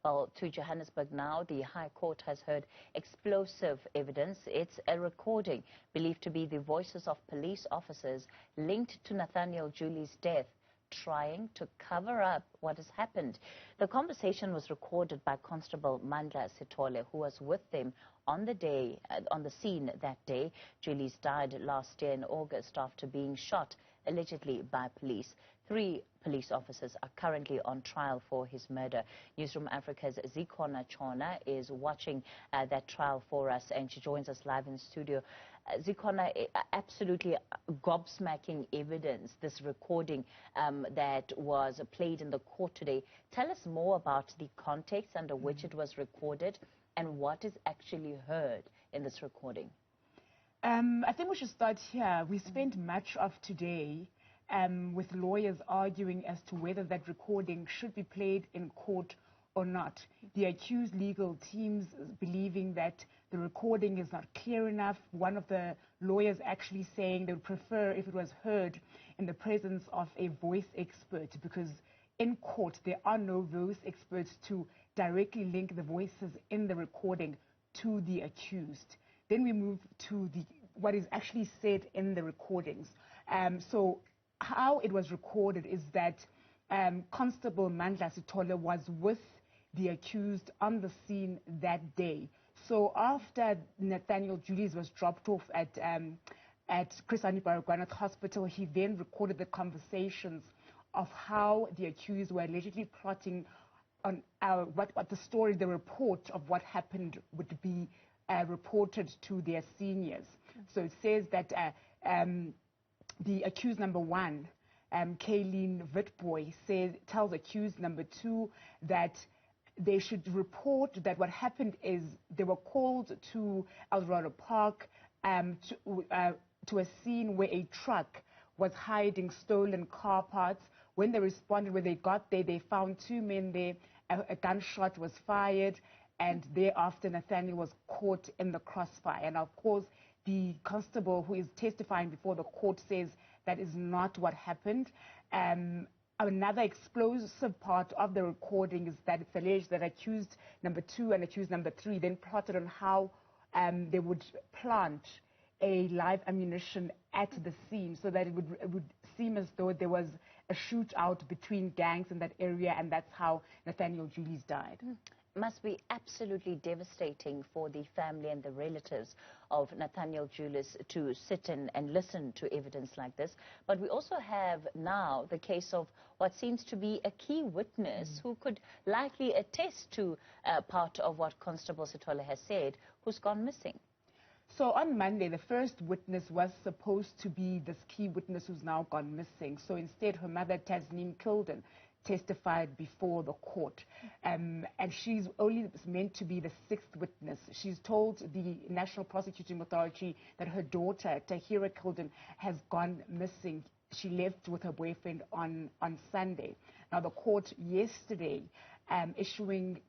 Well, to Johannesburg now, the High Court has heard explosive evidence. It's a recording believed to be the voices of police officers linked to Nathaniel Julies' death, trying to cover up what has happened. The conversation was recorded by Constable Mandla Sithole, who was with them on the scene that day. Julies died last year in August after being shot, allegedly by police. 3 police officers are currently on trial for his murder. Newzroom Afrika's Zikhona Tshona is watching that trial for us, and she joins us live in studio. Zikhona, absolutely gobsmacking evidence, this recording that was played in the court today. Tell us more about the context under which it was recorded and what is actually heard in this recording. I think we should start here. We spent much of today with lawyers arguing as to whether that recording should be played in court or not. The accused legal teams believing that the recording is not clear enough. One of the lawyers actually saying they would prefer if it was heard in the presence of a voice expert, because in court there are no voice experts to directly link the voices in the recording to the accused. Then we move to what is actually said in the recordings. So how it was recorded is that Constable Mandla Sithole was with the accused on the scene that day. So after Nathaniel Julies was dropped off at Chris Hani Baragwanath Hospital, he then recorded the conversations of how the accused were allegedly plotting on what the story, the report of what happened would be reported to their seniors. So it says that the accused number 1, Kayleen Witboy, tells accused number 2 that they should report that what happened is they were called to Eldorado Park to a scene where a truck was hiding stolen car parts. When they responded, when they got there, they found 2 men there. A gunshot was fired, and thereafter Nathaniel was caught in the crossfire. And of course, the constable who is testifying before the court says that is not what happened. Another explosive part of the recording is that it's alleged that accused number 2 and accused number 3 then plotted on how they would plant a live ammunition at the scene so that it would seem as though there was a shootout between gangs in that area, and that's how Nathaniel Julies died. Must be absolutely devastating for the family and the relatives of Nathaniel Julies to sit and listen to evidence like this. But we also have now the case of what seems to be a key witness who could likely attest to part of what Constable Sithole has said, who's gone missing. So on Monday, the first witness was supposed to be this key witness who's now gone missing. So instead, her mother, Tasneem Kilden, testified before the court. And she's only meant to be the 6th witness. She's told the National Prosecuting Authority that her daughter, Tahira Kilden, has gone missing. She left with her boyfriend on Sunday. Now, the court yesterday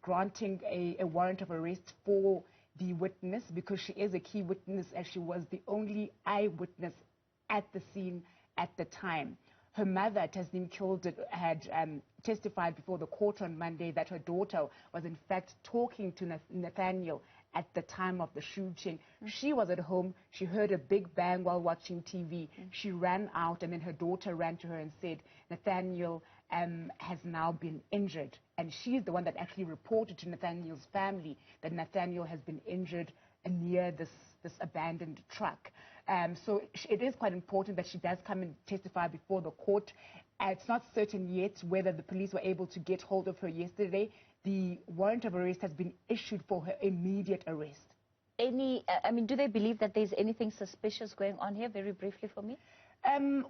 granting a warrant of arrest for the witness, because she is a key witness and she was the only eyewitness at the scene at the time. Her mother, Tasneem Kilden, had testified before the court on Monday that her daughter was in fact talking to Nathaniel at the time of the shooting. She was at home. She heard a big bang while watching TV. She ran out, and then her daughter ran to her and said, Nathaniel has now been injured. And she's the one that actually reported to Nathaniel's family that Nathaniel has been injured near this abandoned truck. So it is quite important that she does come and testify before the court. It's not certain yet whether the police were able to get hold of her yesterday. The warrant of arrest has been issued for her immediate arrest. Do they believe that there's anything suspicious going on here? Very briefly for me.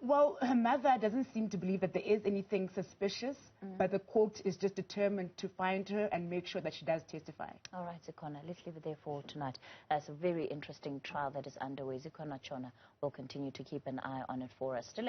Well, her mother doesn't seem to believe that there is anything suspicious, but the court is just determined to find her and make sure that she does testify. All right, Zikhona, let's leave it there for tonight. It's a very interesting trial that is underway. Zikhona Tshona will continue to keep an eye on it for us. Still